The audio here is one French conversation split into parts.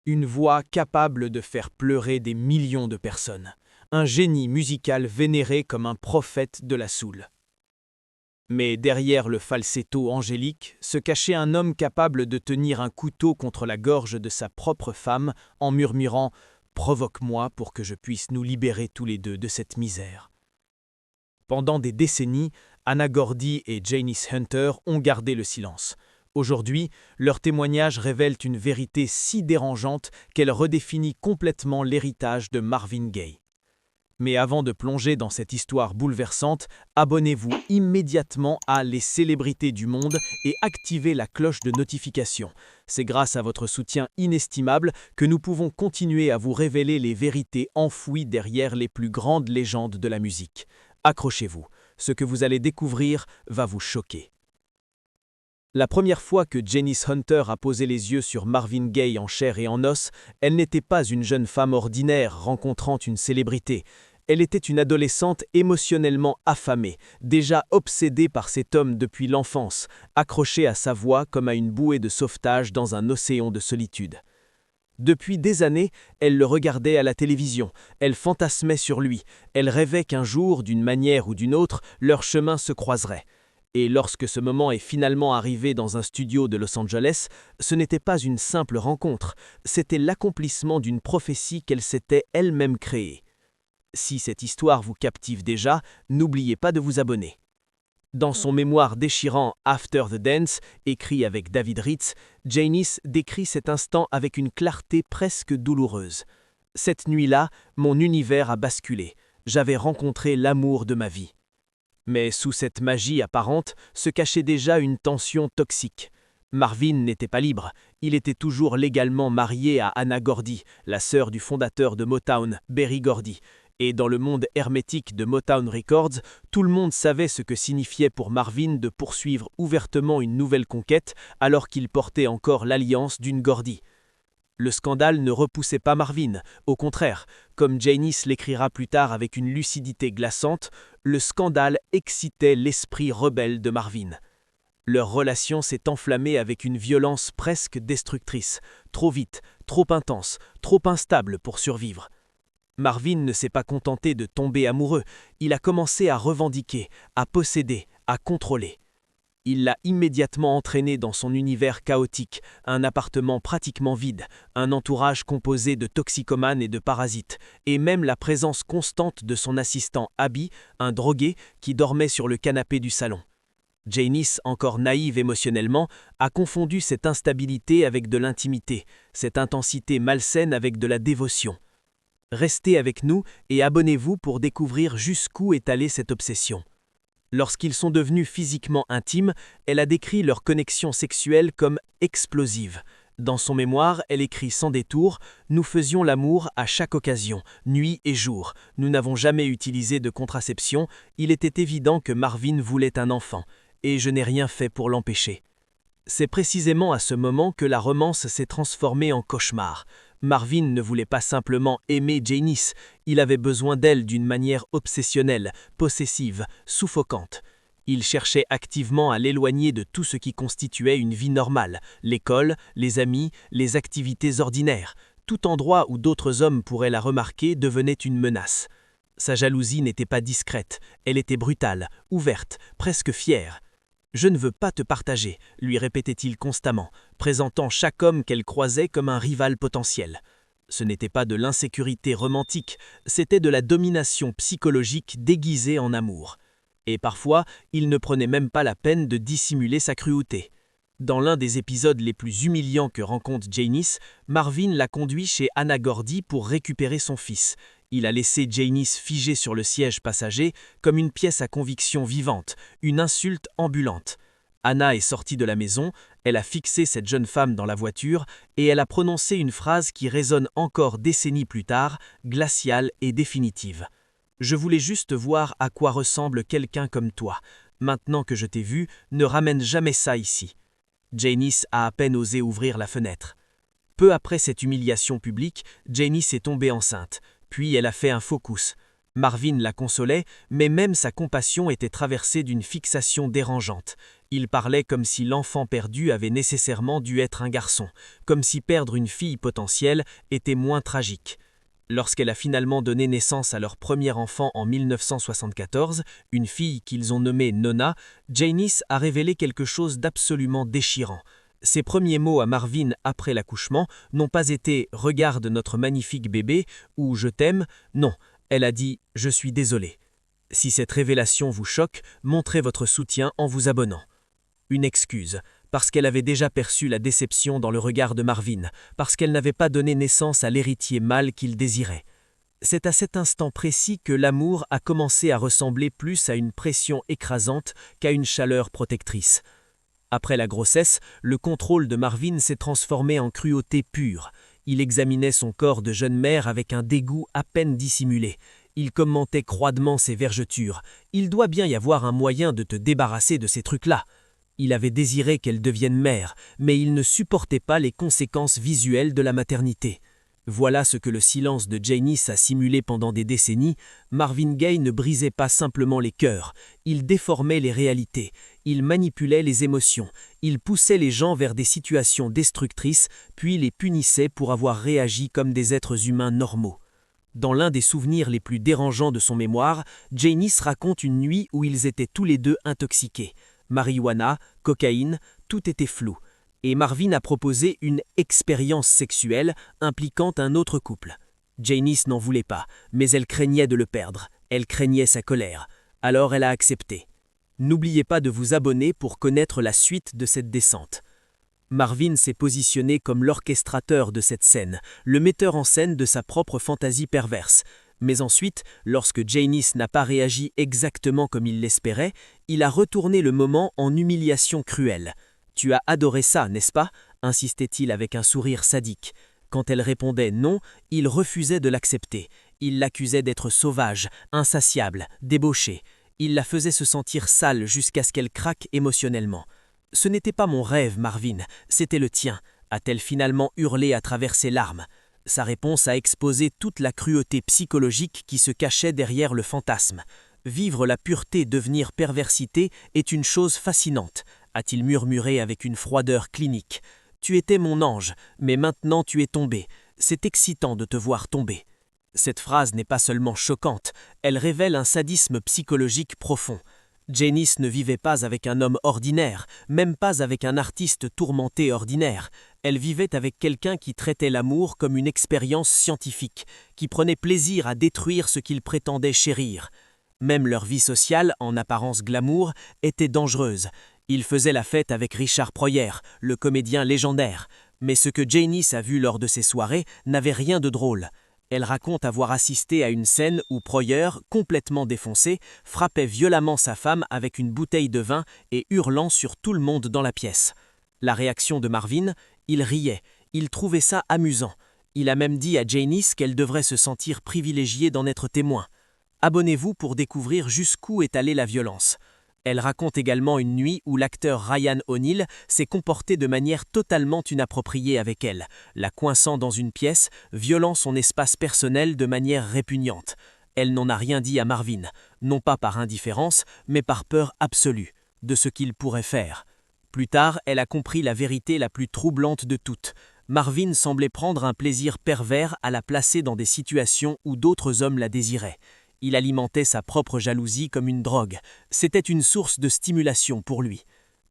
Une voix capable de faire pleurer des millions de personnes. Un génie musical vénéré comme un prophète de la soul. Mais derrière le falsetto angélique se cachait un homme capable de tenir un couteau contre la gorge de sa propre femme en murmurant « Provoque-moi pour que je puisse nous libérer tous les deux de cette misère ». Pendant des décennies, Anna Gordy et Janice Hunter ont gardé le silence. Aujourd'hui, leurs témoignages révèlent une vérité si dérangeante qu'elle redéfinit complètement l'héritage de Marvin Gaye. Mais avant de plonger dans cette histoire bouleversante, abonnez-vous immédiatement à Les Célébrités du Monde et activez la cloche de notification. C'est grâce à votre soutien inestimable que nous pouvons continuer à vous révéler les vérités enfouies derrière les plus grandes légendes de la musique. Accrochez-vous, ce que vous allez découvrir va vous choquer. La première fois que Janice Hunter a posé les yeux sur Marvin Gaye en chair et en os, elle n'était pas une jeune femme ordinaire rencontrant une célébrité. Elle était une adolescente émotionnellement affamée, déjà obsédée par cet homme depuis l'enfance, accrochée à sa voix comme à une bouée de sauvetage dans un océan de solitude. Depuis des années, elle le regardait à la télévision, elle fantasmait sur lui, elle rêvait qu'un jour, d'une manière ou d'une autre, leurs chemins se croiseraient. Et lorsque ce moment est finalement arrivé dans un studio de Los Angeles, ce n'était pas une simple rencontre, c'était l'accomplissement d'une prophétie qu'elle s'était elle-même créée. Si cette histoire vous captive déjà, n'oubliez pas de vous abonner. Dans son mémoire déchirant After the Dance, écrit avec David Ritz, Janice décrit cet instant avec une clarté presque douloureuse. Cette nuit-là, mon univers a basculé. J'avais rencontré l'amour de ma vie. Mais sous cette magie apparente se cachait déjà une tension toxique. Marvin n'était pas libre, il était toujours légalement marié à Anna Gordy, la sœur du fondateur de Motown, Berry Gordy. Et dans le monde hermétique de Motown Records, tout le monde savait ce que signifiait pour Marvin de poursuivre ouvertement une nouvelle conquête alors qu'il portait encore l'alliance d'une Gordy. Le scandale ne repoussait pas Marvin, au contraire, comme Janice l'écrira plus tard avec une lucidité glaçante, le scandale excitait l'esprit rebelle de Marvin. Leur relation s'est enflammée avec une violence presque destructrice, trop vite, trop intense, trop instable pour survivre. Marvin ne s'est pas contenté de tomber amoureux, il a commencé à revendiquer, à posséder, à contrôler. Il l'a immédiatement entraîné dans son univers chaotique, un appartement pratiquement vide, un entourage composé de toxicomanes et de parasites, et même la présence constante de son assistant Abby, un drogué qui dormait sur le canapé du salon. Janice, encore naïve émotionnellement, a confondu cette instabilité avec de l'intimité, cette intensité malsaine avec de la dévotion. Restez avec nous et abonnez-vous pour découvrir jusqu'où est allée cette obsession. Lorsqu'ils sont devenus physiquement intimes, elle a décrit leur connexion sexuelle comme explosive. Dans son mémoire, elle écrit sans détour « Nous faisions l'amour à chaque occasion, nuit et jour. Nous n'avons jamais utilisé de contraception. Il était évident que Marvin voulait un enfant, et je n'ai rien fait pour l'empêcher. » C'est précisément à ce moment que la romance s'est transformée en cauchemar. Marvin ne voulait pas simplement aimer Janice, il avait besoin d'elle d'une manière obsessionnelle, possessive, suffocante. Il cherchait activement à l'éloigner de tout ce qui constituait une vie normale, l'école, les amis, les activités ordinaires. Tout endroit où d'autres hommes pourraient la remarquer devenait une menace. Sa jalousie n'était pas discrète, elle était brutale, ouverte, presque fière. « Je ne veux pas te partager », lui répétait-il constamment, présentant chaque homme qu'elle croisait comme un rival potentiel. Ce n'était pas de l'insécurité romantique, c'était de la domination psychologique déguisée en amour. Et parfois, il ne prenait même pas la peine de dissimuler sa cruauté. Dans l'un des épisodes les plus humiliants que rencontre Janice, Marvin l'a conduit chez Anna Gordy pour récupérer son fils. Il a laissé Janice figée sur le siège passager comme une pièce à conviction vivante, une insulte ambulante. Anna est sortie de la maison, elle a fixé cette jeune femme dans la voiture et elle a prononcé une phrase qui résonne encore décennies plus tard, glaciale et définitive. « Je voulais juste voir à quoi ressemble quelqu'un comme toi. Maintenant que je t'ai vu, ne ramène jamais ça ici. » Janice a à peine osé ouvrir la fenêtre. Peu après cette humiliation publique, Janice est tombée enceinte. Puis elle a fait un focus. Marvin la consolait, mais même sa compassion était traversée d'une fixation dérangeante. Il parlait comme si l'enfant perdu avait nécessairement dû être un garçon, comme si perdre une fille potentielle était moins tragique. Lorsqu'elle a finalement donné naissance à leur premier enfant en 1974, une fille qu'ils ont nommée Nona, Janice a révélé quelque chose d'absolument déchirant. Ses premiers mots à Marvin après l'accouchement n'ont pas été « Regarde notre magnifique bébé » ou « Je t'aime », non, elle a dit « Je suis désolée ». Si cette révélation vous choque, montrez votre soutien en vous abonnant. Une excuse, parce qu'elle avait déjà perçu la déception dans le regard de Marvin, parce qu'elle n'avait pas donné naissance à l'héritier mâle qu'il désirait. C'est à cet instant précis que l'amour a commencé à ressembler plus à une pression écrasante qu'à une chaleur protectrice. Après la grossesse, le contrôle de Marvin s'est transformé en cruauté pure. Il examinait son corps de jeune mère avec un dégoût à peine dissimulé. Il commentait froidement ses vergetures. « Il doit bien y avoir un moyen de te débarrasser de ces trucs-là ». Il avait désiré qu'elle devienne mère, mais il ne supportait pas les conséquences visuelles de la maternité. Voilà ce que le silence de Janice a simulé pendant des décennies. Marvin Gaye ne brisait pas simplement les cœurs, il déformait les réalités, il manipulait les émotions, il poussait les gens vers des situations destructrices, puis les punissait pour avoir réagi comme des êtres humains normaux. Dans l'un des souvenirs les plus dérangeants de son mémoire, Janice raconte une nuit où ils étaient tous les deux intoxiqués. Marijuana, cocaïne, tout était flou. Et Marvin a proposé une expérience sexuelle impliquant un autre couple. Janice n'en voulait pas, mais elle craignait de le perdre. Elle craignait sa colère. Alors elle a accepté. N'oubliez pas de vous abonner pour connaître la suite de cette descente. Marvin s'est positionné comme l'orchestrateur de cette scène, le metteur en scène de sa propre fantaisie perverse. Mais ensuite, lorsque Janice n'a pas réagi exactement comme il l'espérait, il a retourné le moment en humiliation cruelle. « Tu as adoré ça, n'est-ce pas ?» insistait-il avec un sourire sadique. Quand elle répondait non, il refusait de l'accepter. Il l'accusait d'être sauvage, insatiable, débauché. Il la faisait se sentir sale jusqu'à ce qu'elle craque émotionnellement. « Ce n'était pas mon rêve, Marvin, c'était le tien », a-t-elle finalement hurlé à travers ses larmes. Sa réponse a exposé toute la cruauté psychologique qui se cachait derrière le fantasme. Vivre la pureté devenir perversité est une chose fascinante, a-t-il murmuré avec une froideur clinique. Tu étais mon ange, mais maintenant tu es tombé. C'est excitant de te voir tomber. Cette phrase n'est pas seulement choquante, elle révèle un sadisme psychologique profond. Janice ne vivait pas avec un homme ordinaire, même pas avec un artiste tourmenté ordinaire. Elle vivait avec quelqu'un qui traitait l'amour comme une expérience scientifique, qui prenait plaisir à détruire ce qu'il prétendait chérir. Même leur vie sociale, en apparence glamour, était dangereuse. Il faisait la fête avec Richard Pryor, le comédien légendaire. Mais ce que Janice a vu lors de ces soirées n'avait rien de drôle. Elle raconte avoir assisté à une scène où Pryor, complètement défoncé, frappait violemment sa femme avec une bouteille de vin et hurlant sur tout le monde dans la pièce. La réaction de Marvin, il riait, il trouvait ça amusant. Il a même dit à Janice qu'elle devrait se sentir privilégiée d'en être témoin. Abonnez-vous pour découvrir jusqu'où est allée la violence. Elle raconte également une nuit où l'acteur Ryan O'Neal s'est comporté de manière totalement inappropriée avec elle, la coinçant dans une pièce, violant son espace personnel de manière répugnante. Elle n'en a rien dit à Marvin, non pas par indifférence, mais par peur absolue de ce qu'il pourrait faire. Plus tard, elle a compris la vérité la plus troublante de toutes. Marvin semblait prendre un plaisir pervers à la placer dans des situations où d'autres hommes la désiraient. Il alimentait sa propre jalousie comme une drogue. C'était une source de stimulation pour lui.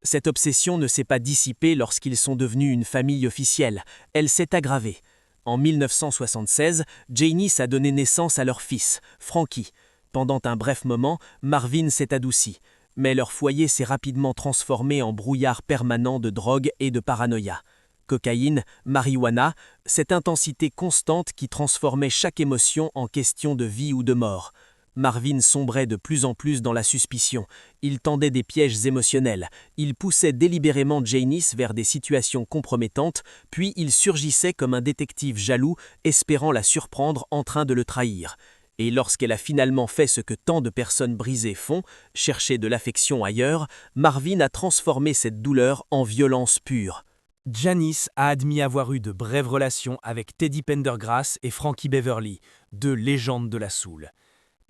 Cette obsession ne s'est pas dissipée lorsqu'ils sont devenus une famille officielle. Elle s'est aggravée. En 1976, Janice a donné naissance à leur fils, Frankie. Pendant un bref moment, Marvin s'est adouci. Mais leur foyer s'est rapidement transformé en brouillard permanent de drogue et de paranoïa. Cocaïne, marijuana, cette intensité constante qui transformait chaque émotion en question de vie ou de mort. Marvin sombrait de plus en plus dans la suspicion. Il tendait des pièges émotionnels. Il poussait délibérément Janice vers des situations compromettantes, puis il surgissait comme un détective jaloux, espérant la surprendre en train de le trahir. Et lorsqu'elle a finalement fait ce que tant de personnes brisées font, chercher de l'affection ailleurs, Marvin a transformé cette douleur en violence pure. Janice a admis avoir eu de brèves relations avec Teddy Pendergrass et Frankie Beverly, deux légendes de la soul.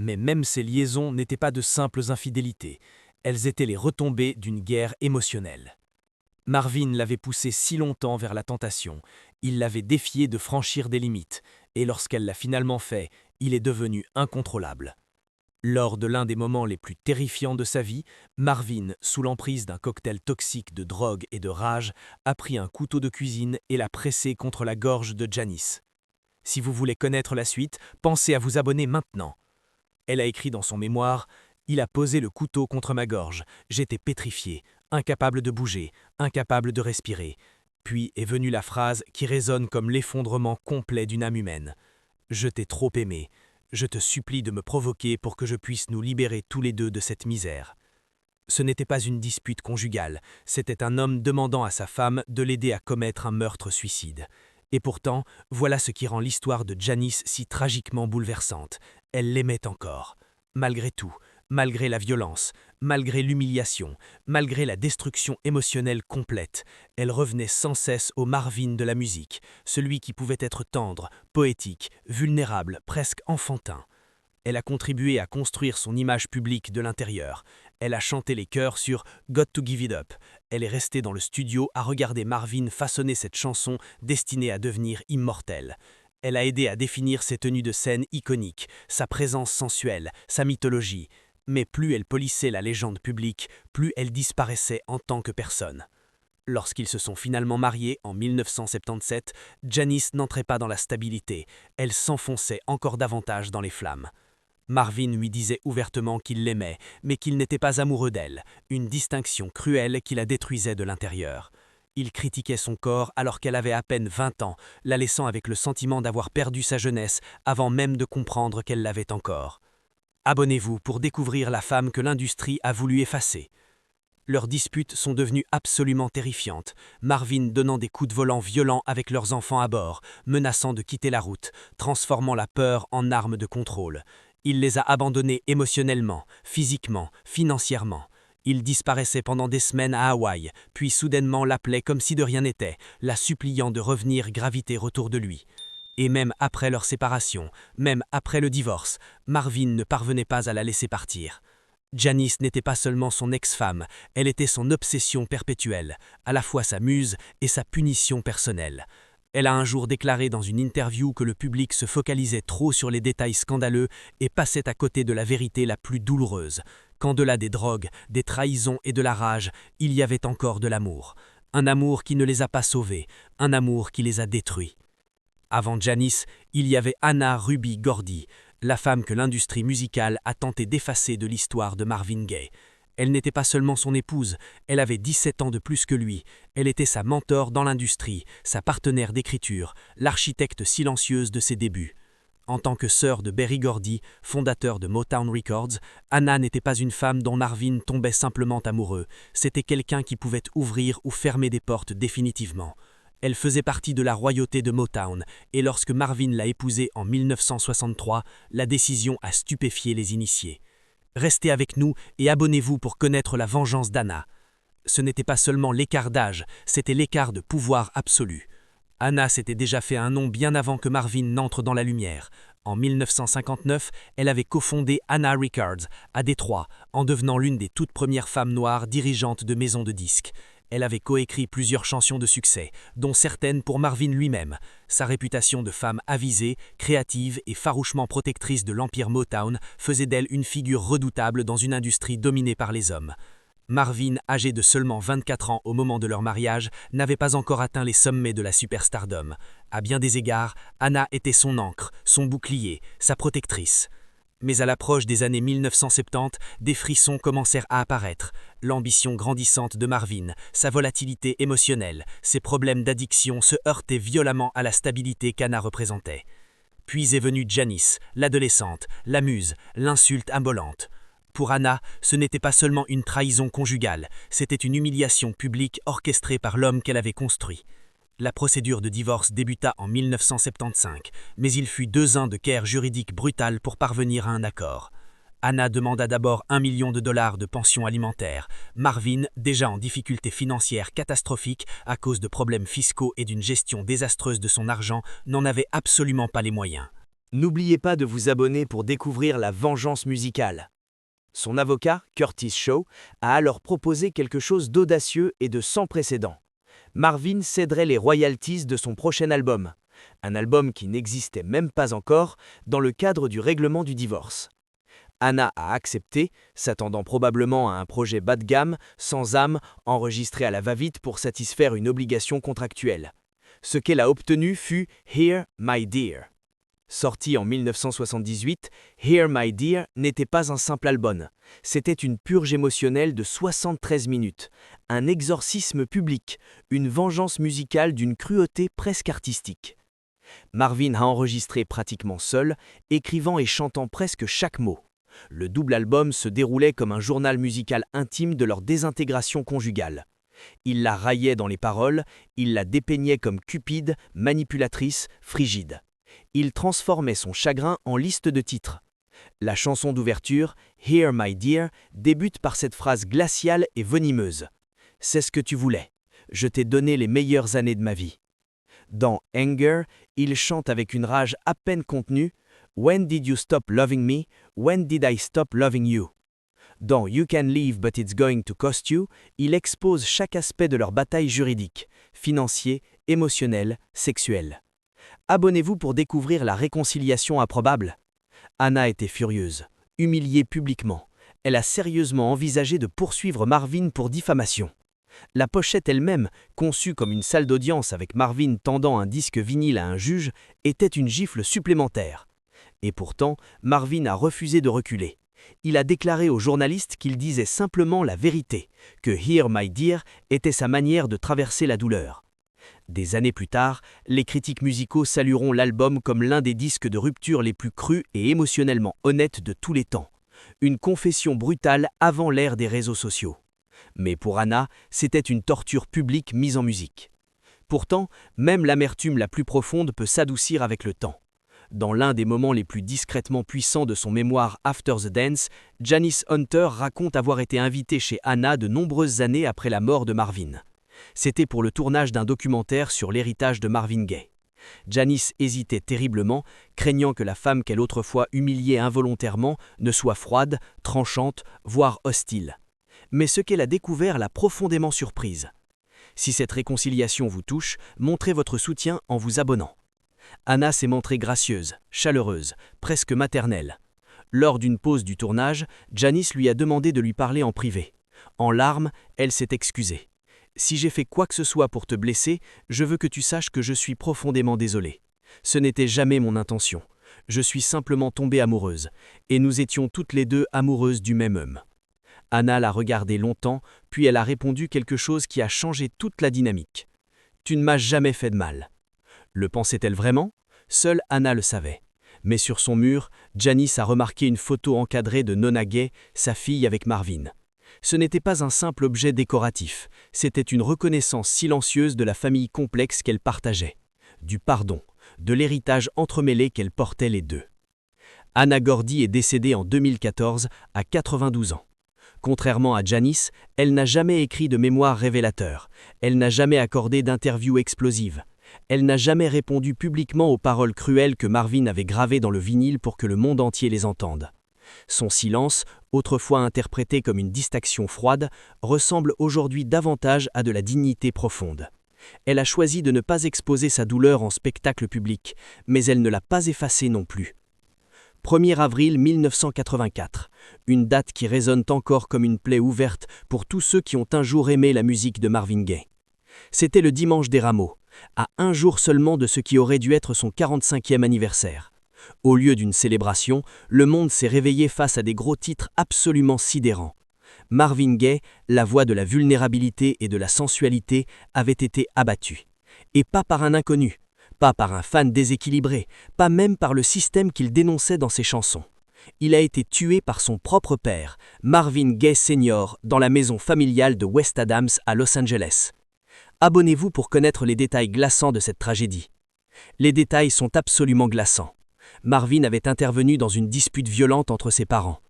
Mais même ces liaisons n'étaient pas de simples infidélités, elles étaient les retombées d'une guerre émotionnelle. Marvin l'avait poussée si longtemps vers la tentation, il l'avait défiée de franchir des limites, et lorsqu'elle l'a finalement fait, il est devenu incontrôlable. Lors de l'un des moments les plus terrifiants de sa vie, Marvin, sous l'emprise d'un cocktail toxique de drogue et de rage, a pris un couteau de cuisine et l'a pressé contre la gorge de Janice. Si vous voulez connaître la suite, pensez à vous abonner maintenant. Elle a écrit dans son mémoire « Il a posé le couteau contre ma gorge, j'étais pétrifié, incapable de bouger, incapable de respirer. » Puis est venue la phrase qui résonne comme l'effondrement complet d'une âme humaine. « Je t'ai trop aimé. Je te supplie de me provoquer pour que je puisse nous libérer tous les deux de cette misère. » Ce n'était pas une dispute conjugale, c'était un homme demandant à sa femme de l'aider à commettre un meurtre-suicide. Et pourtant, voilà ce qui rend l'histoire de Janice si tragiquement bouleversante. Elle l'aimait encore. Malgré tout, malgré la violence, malgré l'humiliation, malgré la destruction émotionnelle complète, elle revenait sans cesse au Marvin de la musique, celui qui pouvait être tendre, poétique, vulnérable, presque enfantin. Elle a contribué à construire son image publique de l'intérieur. Elle a chanté les chœurs sur Got to Give It Up. Elle est restée dans le studio à regarder Marvin façonner cette chanson destinée à devenir immortelle. Elle a aidé à définir ses tenues de scène iconiques, sa présence sensuelle, sa mythologie. Mais plus elle polissait la légende publique, plus elle disparaissait en tant que personne. Lorsqu'ils se sont finalement mariés en 1977, Janice n'entrait pas dans la stabilité. Elle s'enfonçait encore davantage dans les flammes. Marvin lui disait ouvertement qu'il l'aimait, mais qu'il n'était pas amoureux d'elle, une distinction cruelle qui la détruisait de l'intérieur. Il critiquait son corps alors qu'elle avait à peine 20 ans, la laissant avec le sentiment d'avoir perdu sa jeunesse avant même de comprendre qu'elle l'avait encore. Abonnez-vous pour découvrir la femme que l'industrie a voulu effacer. Leurs disputes sont devenues absolument terrifiantes, Marvin donnant des coups de volant violents avec leurs enfants à bord, menaçant de quitter la route, transformant la peur en arme de contrôle. Il les a abandonnés émotionnellement, physiquement, financièrement. Il disparaissait pendant des semaines à Hawaï, puis soudainement l'appelait comme si de rien n'était, la suppliant de revenir graviter autour de lui. Et même après leur séparation, même après le divorce, Marvin ne parvenait pas à la laisser partir. Janice n'était pas seulement son ex-femme, elle était son obsession perpétuelle, à la fois sa muse et sa punition personnelle. Elle a un jour déclaré dans une interview que le public se focalisait trop sur les détails scandaleux et passait à côté de la vérité la plus douloureuse, qu'en-delà des drogues, des trahisons et de la rage, il y avait encore de l'amour. Un amour qui ne les a pas sauvés, un amour qui les a détruits. Avant Janice, il y avait Hannah Ruby Gordy, la femme que l'industrie musicale a tenté d'effacer de l'histoire de Marvin Gaye. Elle n'était pas seulement son épouse, elle avait 17 ans de plus que lui, elle était sa mentor dans l'industrie, sa partenaire d'écriture, l'architecte silencieuse de ses débuts. En tant que sœur de Berry Gordy, fondateur de Motown Records, Hannah n'était pas une femme dont Marvin tombait simplement amoureux, c'était quelqu'un qui pouvait ouvrir ou fermer des portes définitivement. Elle faisait partie de la royauté de Motown, et lorsque Marvin l'a épousée en 1963, la décision a stupéfié les initiés. Restez avec nous et abonnez-vous pour connaître la vengeance d'Hannah. Ce n'était pas seulement l'écart d'âge, c'était l'écart de pouvoir absolu. Hannah s'était déjà fait un nom bien avant que Marvin n'entre dans la lumière. En 1959, elle avait cofondé Hannah Records à Détroit, en devenant l'une des toutes premières femmes noires dirigeantes de maisons de disques. Elle avait coécrit plusieurs chansons de succès, dont certaines pour Marvin lui-même. Sa réputation de femme avisée, créative et farouchement protectrice de l'empire Motown faisait d'elle une figure redoutable dans une industrie dominée par les hommes. Marvin, âgé de seulement 24 ans au moment de leur mariage, n'avait pas encore atteint les sommets de la superstardom. À bien des égards, Hannah était son ancre, son bouclier, sa protectrice. Mais à l'approche des années 1970, des frissons commencèrent à apparaître. L'ambition grandissante de Marvin, sa volatilité émotionnelle, ses problèmes d'addiction se heurtaient violemment à la stabilité qu'Hannah représentait. Puis est venue Janice, l'adolescente, la muse, l'insulte ambolante. Pour Hannah, ce n'était pas seulement une trahison conjugale, c'était une humiliation publique orchestrée par l'homme qu'elle avait construit. La procédure de divorce débuta en 1975, mais il fut 2 ans de guerre juridique brutale pour parvenir à un accord. Hannah demanda d'abord $1 million de pension alimentaire. Marvin, déjà en difficulté financière catastrophique à cause de problèmes fiscaux et d'une gestion désastreuse de son argent, n'en avait absolument pas les moyens. N'oubliez pas de vous abonner pour découvrir la vengeance musicale. Son avocat, Curtis Shaw, a alors proposé quelque chose d'audacieux et de sans précédent. Marvin céderait les royalties de son prochain album, un album qui n'existait même pas encore, dans le cadre du règlement du divorce. Anna a accepté, s'attendant probablement à un projet bas de gamme, sans âme, enregistré à la va-vite pour satisfaire une obligation contractuelle. Ce qu'elle a obtenu fut « Here, My Dear ». Sorti en 1978, Here My Dear n'était pas un simple album, c'était une purge émotionnelle de 73 minutes, un exorcisme public, une vengeance musicale d'une cruauté presque artistique. Marvin a enregistré pratiquement seul, écrivant et chantant presque chaque mot. Le double album se déroulait comme un journal musical intime de leur désintégration conjugale. Il la raillait dans les paroles, il la dépeignait comme cupide, manipulatrice, frigide. Il transformait son chagrin en liste de titres. La chanson d'ouverture, Here My Dear, débute par cette phrase glaciale et venimeuse. « C'est ce que tu voulais. Je t'ai donné les meilleures années de ma vie. » Dans Anger, il chante avec une rage à peine contenue « When did you stop loving me? When did I stop loving you? » Dans You Can Leave But It's Going to Cost You, il expose chaque aspect de leur bataille juridique, financier, émotionnel, sexuel. Abonnez-vous pour découvrir la réconciliation improbable. Anna était furieuse, humiliée publiquement. Elle a sérieusement envisagé de poursuivre Marvin pour diffamation. La pochette elle-même, conçue comme une salle d'audience avec Marvin tendant un disque vinyle à un juge, était une gifle supplémentaire. Et pourtant, Marvin a refusé de reculer. Il a déclaré aux journalistes qu'il disait simplement la vérité, que Here My Dear était sa manière de traverser la douleur. Des années plus tard, les critiques musicaux salueront l'album comme l'un des disques de rupture les plus crus et émotionnellement honnêtes de tous les temps. Une confession brutale avant l'ère des réseaux sociaux. Mais pour Anna, c'était une torture publique mise en musique. Pourtant, même l'amertume la plus profonde peut s'adoucir avec le temps. Dans l'un des moments les plus discrètement puissants de son mémoire After the Dance, Janice Hunter raconte avoir été invitée chez Anna de nombreuses années après la mort de Marvin. C'était pour le tournage d'un documentaire sur l'héritage de Marvin Gaye. Janice hésitait terriblement, craignant que la femme qu'elle autrefois humiliait involontairement ne soit froide, tranchante, voire hostile. Mais ce qu'elle a découvert l'a profondément surprise. Si cette réconciliation vous touche, montrez votre soutien en vous abonnant. Anna s'est montrée gracieuse, chaleureuse, presque maternelle. Lors d'une pause du tournage, Janice lui a demandé de lui parler en privé. En larmes, elle s'est excusée. « Si j'ai fait quoi que ce soit pour te blesser, je veux que tu saches que je suis profondément désolée. Ce n'était jamais mon intention. Je suis simplement tombée amoureuse, et nous étions toutes les deux amoureuses du même homme. » Anna l'a regardé longtemps, puis elle a répondu quelque chose qui a changé toute la dynamique. « Tu ne m'as jamais fait de mal. » Le pensait-elle vraiment? Seule Anna le savait. Mais sur son mur, Janice a remarqué une photo encadrée de Nona Gaye, sa fille avec Marvin. Ce n'était pas un simple objet décoratif, c'était une reconnaissance silencieuse de la famille complexe qu'elle partageait, du pardon, de l'héritage entremêlé qu'elle portait les deux. Anna Gordy est décédée en 2014 à 92 ans. Contrairement à Janice, elle n'a jamais écrit de mémoire révélateur, elle n'a jamais accordé d'interview explosive, elle n'a jamais répondu publiquement aux paroles cruelles que Marvin avait gravées dans le vinyle pour que le monde entier les entende. Son silence, autrefois interprété comme une distraction froide, ressemble aujourd'hui davantage à de la dignité profonde. Elle a choisi de ne pas exposer sa douleur en spectacle public, mais elle ne l'a pas effacée non plus. 1er avril 1984, une date qui résonne encore comme une plaie ouverte pour tous ceux qui ont un jour aimé la musique de Marvin Gaye. C'était le dimanche des Rameaux, à un jour seulement de ce qui aurait dû être son 45e anniversaire. Au lieu d'une célébration, le monde s'est réveillé face à des gros titres absolument sidérants. Marvin Gaye, la voix de la vulnérabilité et de la sensualité, avait été abattu. Et pas par un inconnu, pas par un fan déséquilibré, pas même par le système qu'il dénonçait dans ses chansons. Il a été tué par son propre père, Marvin Gaye Sr., dans la maison familiale de West Adams à Los Angeles. Abonnez-vous pour connaître les détails glaçants de cette tragédie. Les détails sont absolument glaçants. Marvin avait intervenu dans une dispute violente entre ses parents.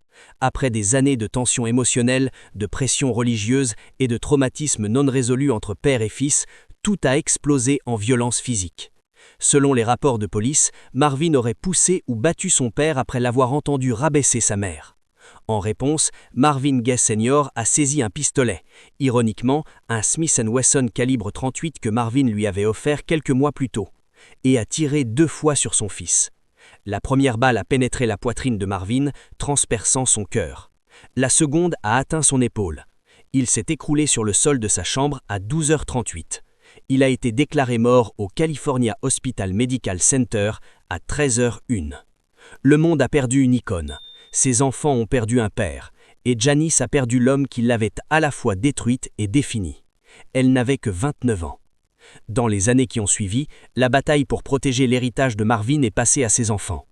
Après des années de tensions émotionnelles, de pression religieuse et de traumatismes non résolus entre père et fils, tout a explosé en violence physique. Selon les rapports de police, Marvin aurait poussé ou battu son père après l'avoir entendu rabaisser sa mère. En réponse, Marvin Gaye Sr. a saisi un pistolet, ironiquement un Smith & Wesson calibre 38 que Marvin lui avait offert quelques mois plus tôt, et a tiré 2 fois sur son fils. La première balle a pénétré la poitrine de Marvin, transperçant son cœur. La seconde a atteint son épaule. Il s'est écroulé sur le sol de sa chambre à 12h38. Il a été déclaré mort au California Hospital Medical Center à 13h01. Le monde a perdu une icône. Ses enfants ont perdu un père. Et Janice a perdu l'homme qui l'avait à la fois détruite et définie. Elle n'avait que 29 ans. Dans les années qui ont suivi, la bataille pour protéger l'héritage de Marvin est passée à ses enfants.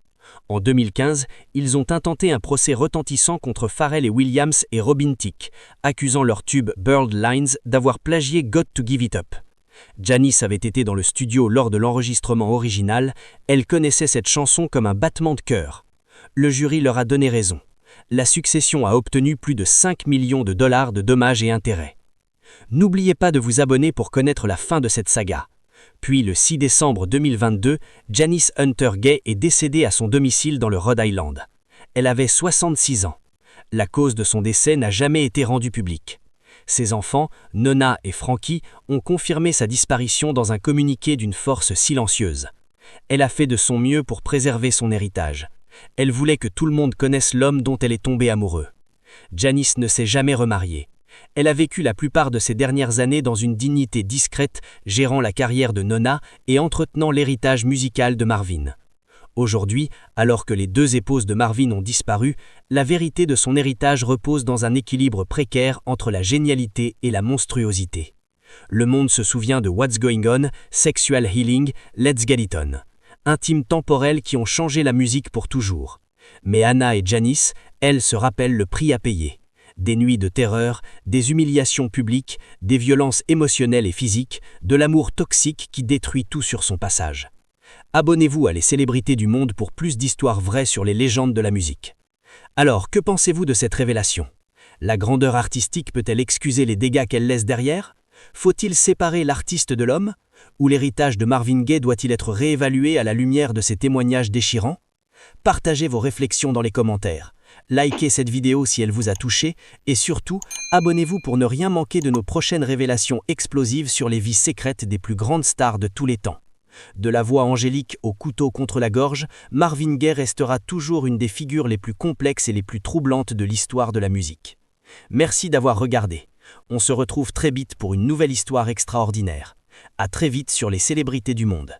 En 2015, ils ont intenté un procès retentissant contre Pharrell Williams et Robin Thicke, accusant leur tube Blurred Lines d'avoir plagié Got to Give It Up. Janice avait été dans le studio lors de l'enregistrement original, elle connaissait cette chanson comme un battement de cœur. Le jury leur a donné raison. La succession a obtenu plus de 5 millions de dollars de dommages et intérêts. N'oubliez pas de vous abonner pour connaître la fin de cette saga. Puis le 6 décembre 2022, Janice Hunter Gay est décédée à son domicile dans le Rhode Island. Elle avait 66 ans. La cause de son décès n'a jamais été rendue publique. Ses enfants, Nona et Frankie, ont confirmé sa disparition dans un communiqué d'une force silencieuse. Elle a fait de son mieux pour préserver son héritage. Elle voulait que tout le monde connaisse l'homme dont elle est tombée amoureuse. Janice ne s'est jamais remariée. Elle a vécu la plupart de ses dernières années dans une dignité discrète, gérant la carrière de Nona et entretenant l'héritage musical de Marvin. Aujourd'hui, alors que les 2 épouses de Marvin ont disparu, la vérité de son héritage repose dans un équilibre précaire entre la génialité et la monstruosité. Le monde se souvient de What's Going On, Sexual Healing, Let's Get It On. Intimes temporelles qui ont changé la musique pour toujours. Mais Anna et Janice, elles se rappellent le prix à payer. Des nuits de terreur, des humiliations publiques, des violences émotionnelles et physiques, de l'amour toxique qui détruit tout sur son passage. Abonnez-vous à Les Célébrités du Monde pour plus d'histoires vraies sur les légendes de la musique. Alors, que pensez-vous de cette révélation? La grandeur artistique peut-elle excuser les dégâts qu'elle laisse derrière? Faut-il séparer l'artiste de l'homme? Ou l'héritage de Marvin Gaye doit-il être réévalué à la lumière de ces témoignages déchirants? Partagez vos réflexions dans les commentaires. Likez cette vidéo si elle vous a touché et surtout, abonnez-vous pour ne rien manquer de nos prochaines révélations explosives sur les vies secrètes des plus grandes stars de tous les temps. De la voix angélique au couteau contre la gorge, Marvin Gaye restera toujours une des figures les plus complexes et les plus troublantes de l'histoire de la musique. Merci d'avoir regardé. On se retrouve très vite pour une nouvelle histoire extraordinaire. À très vite sur Les Célébrités du Monde.